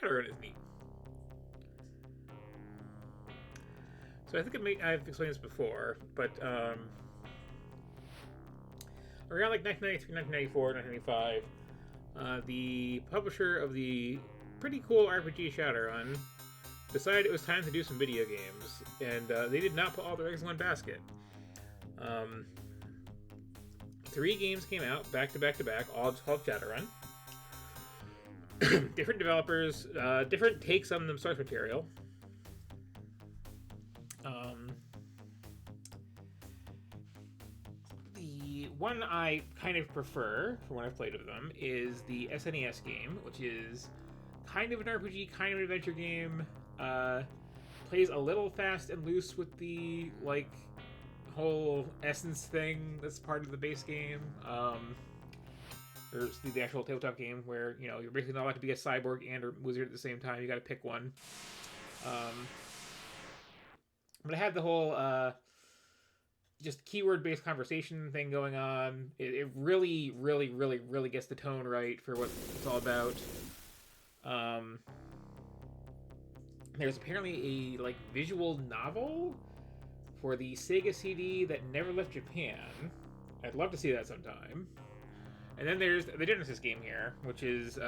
Shadowrun is neat. So I think I've explained this before, but around like 1993, 1994, 1995, the publisher of the pretty cool RPG Shadowrun decided it was time to do some video games, and they did not put all their eggs in one basket. 3 games came out back to back to back, all called Shadowrun. Different developers, different takes on the source material. The one I kind of prefer, from what I've played of them, is the SNES game, which is kind of an RPG, kind of an adventure game. Plays a little fast and loose with the whole essence thing that's part of the base game. Or the actual tabletop game where you're basically not allowed to be a cyborg and a wizard at the same time. You got to pick one. But I had the whole just keyword-based conversation thing going on. It really, really, really, really gets the tone right for what it's all about. There's apparently a visual novel for the Sega CD that never left Japan. I'd love to see that sometime. And then there's the Genesis game here, which is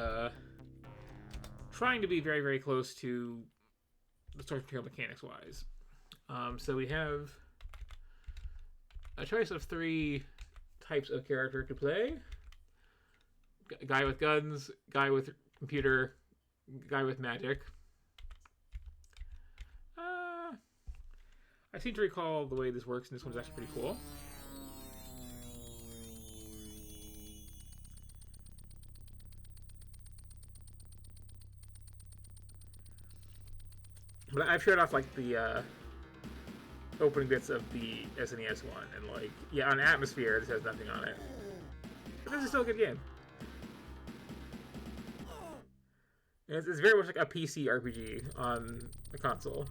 trying to be very, very close to the source material mechanics-wise. So we have a choice of 3 types of character to play. Guy with guns, guy with computer, guy with magic. I seem to recall the way this works, and this one's actually pretty cool. But I've showed off the opening bits of the SNES one, and on atmosphere, this has nothing on it. But this is still a good game. And it's very much like a PC RPG on the console.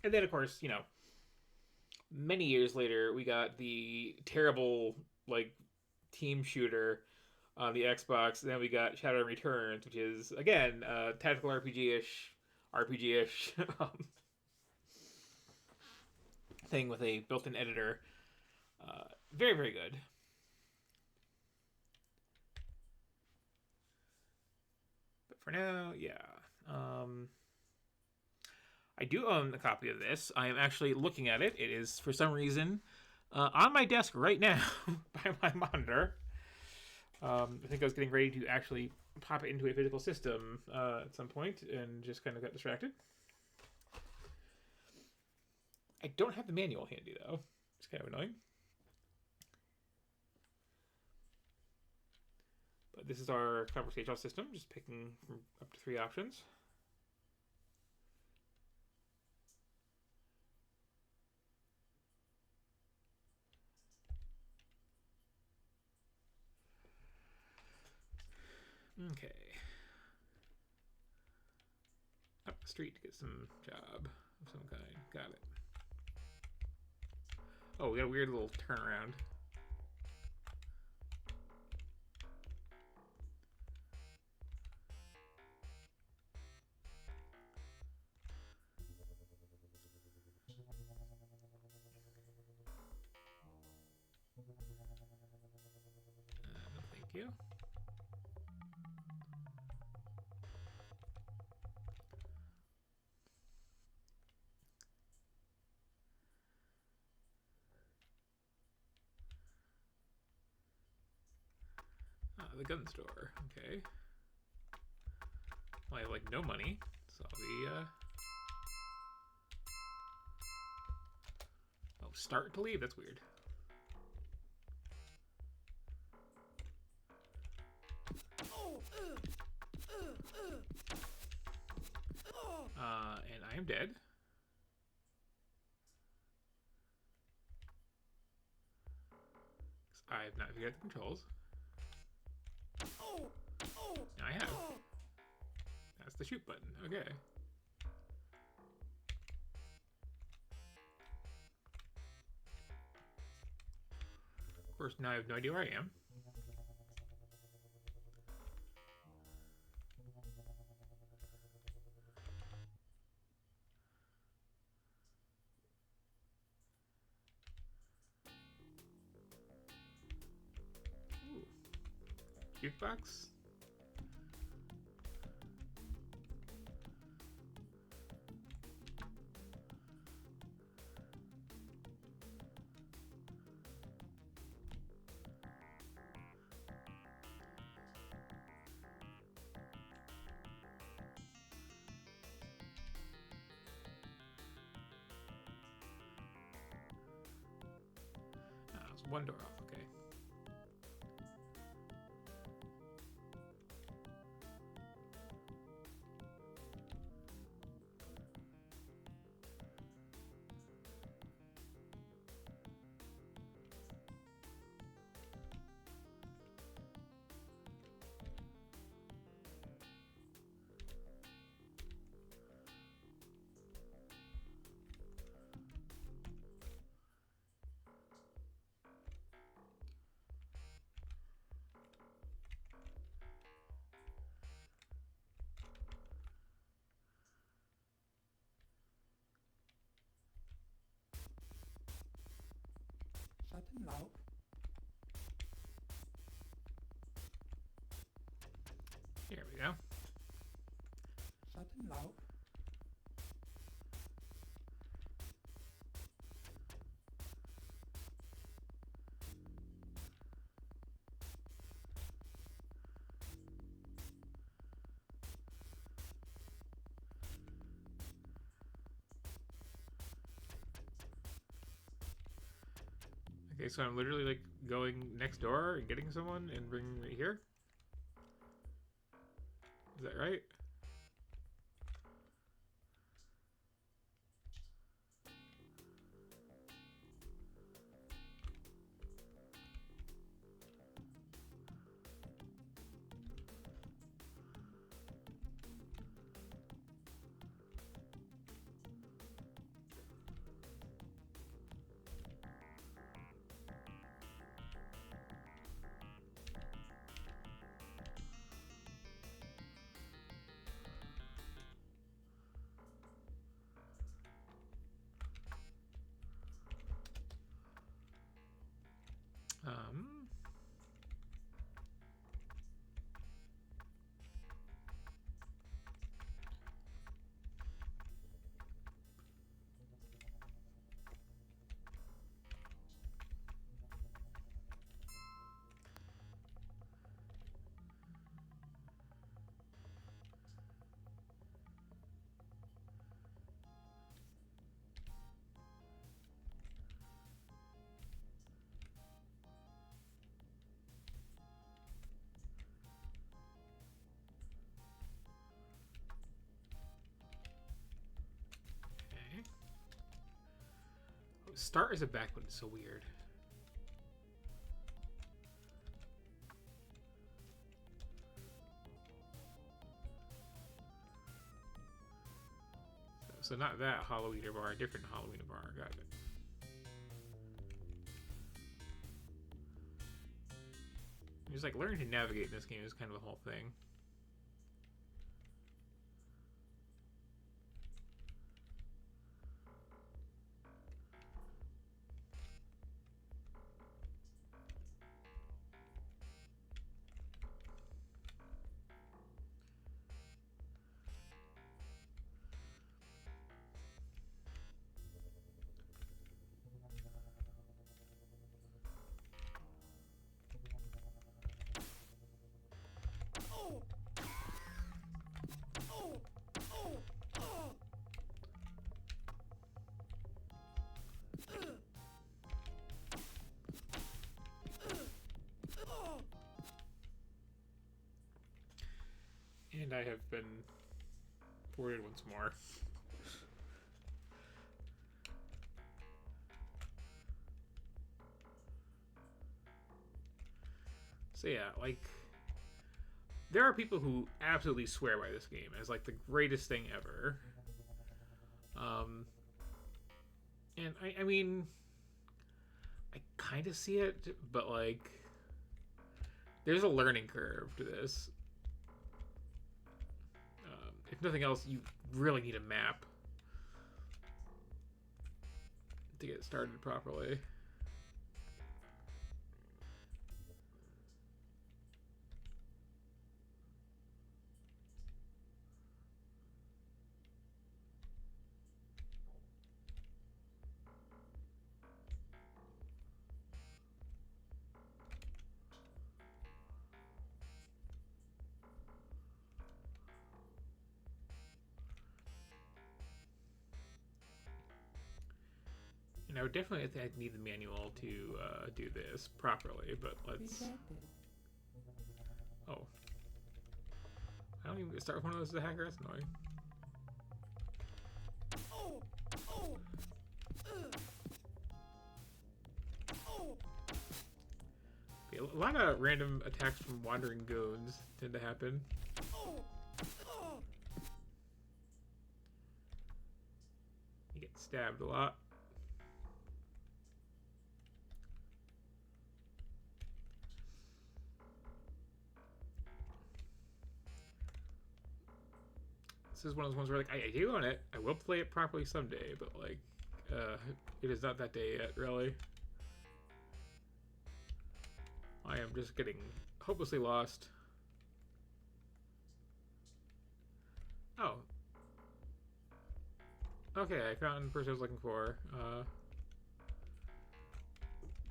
And then, of course, many years later, we got the terrible, team shooter on the Xbox. And then we got Shadowrun Returns, which is, again, tactical RPG-ish thing with a built-in editor. Very, very good. But for now, yeah. I do own a copy of this. I am actually looking at it. It is, for some reason, on my desk right now by my monitor. I think I was getting ready to actually pop it into a physical system at some point and just kind of got distracted. I don't have the manual handy, though. It's kind of annoying. But this is our conversational system, just picking from up to 3 options. Okay. Up the street to get some job of some kind. Got it. Oh, we got a weird little turnaround. Thank you. The gun store. Okay. Well, I have no money, so I'll be start to leave? That's weird. And I am dead. I have not figured out the controls. Now I have. That's the shoot button. Okay. Of course, now I have no idea where I am. Jukebox? Oh, it's one door off, okay. Schattenlauf. Here we go. Schattenlauf. Okay, so I'm literally like going next door and getting someone and bringing it here? Is that right? Um, okay. Oh, start as a back button is so weird. So not that Halloween bar, a different Halloween bar. Got it. Just like learning to navigate in this game is kind of a whole thing. And I have been boarded once more. So yeah, like, there are people who absolutely swear by this game as like the greatest thing ever. And I mean, I kind of see it, but like, there's a learning curve to this. If nothing else, you really need a map to get started properly. And I would definitely think I'd need the manual to do this properly, but let's... Oh. I don't even start with one of those as a hacker, that's annoying. Yeah, a lot of random attacks from wandering goons tend to happen. You get stabbed a lot. This is one of those ones where, like, I do own it. I will play it properly someday, but, like, it is not that day yet, really. I am just getting hopelessly lost. Oh. Okay, I found the person I was looking for.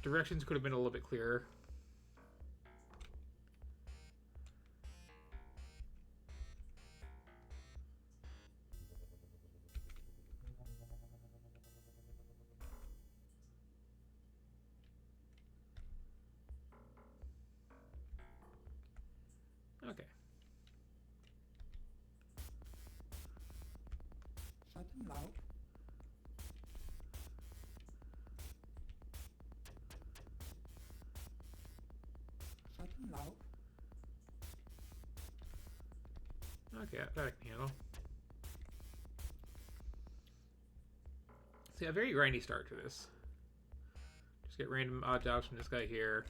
Directions could have been a little bit clearer. Okay. Shadowrun. Shadowrun. Okay, that I can handle. See, a very grindy start to this. Just get random odd jobs from this guy here.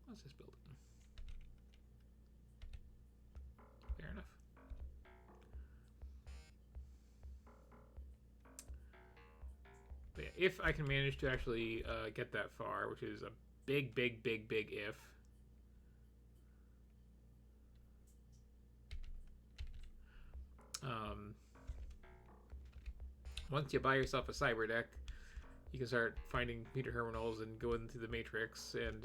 What's this building? Fair enough. But yeah, if I can manage to actually get that far, which is a big, big, big, big if. Once you buy yourself a cyber deck, you can start finding computer terminals and going through the matrix and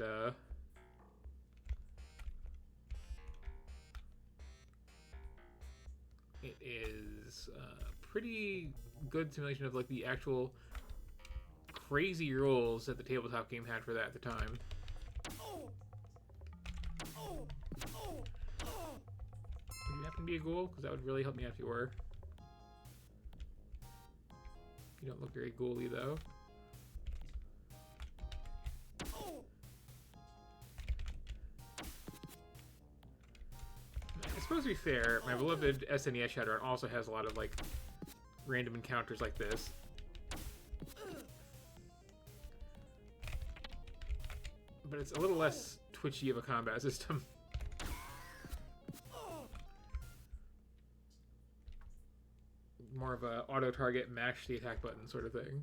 it is a pretty good simulation of like the actual crazy rules that the tabletop game had for that at the time. Would you happen to be a ghoul? Because that would really help me out if you were. You don't look very ghouly though. I suppose to be fair, my beloved SNES Shadowrun also has a lot of like random encounters like this. But it's a little less twitchy of a combat system. More of a auto-target, mash the attack button sort of thing.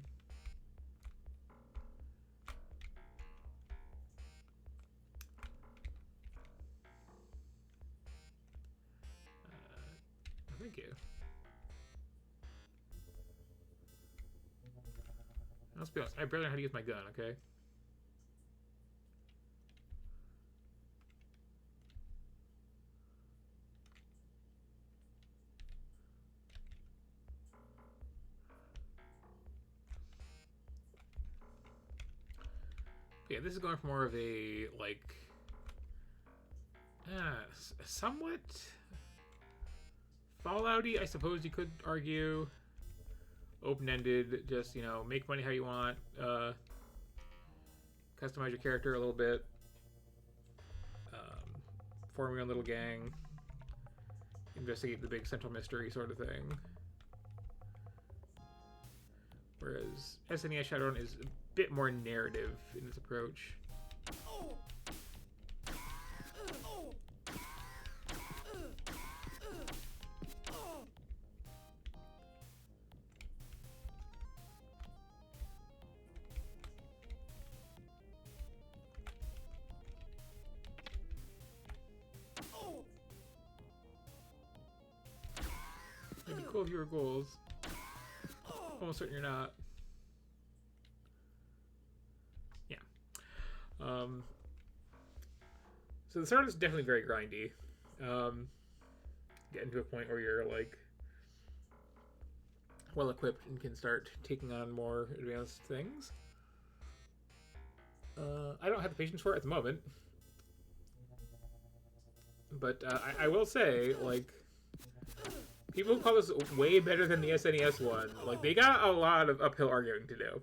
Thank you. Let's be honest, I barely know how to use my gun, okay? Yeah, this is going for more of a, like, somewhat Fallout-y, I suppose you could argue. Open-ended, just, you know, make money how you want, customize your character a little bit, form your own little gang, investigate the big central mystery sort of thing. Whereas SNES Shadowrun is a bit more narrative in its approach. It'd be cool if you were goals. Almost certain you're not. Yeah. So the start is definitely very grindy. Getting to a point where you're like well equipped and can start taking on more advanced things. I don't have the patience for it at the moment. But I will say, like, people who call this way better than the SNES one, like, they got a lot of uphill arguing to do.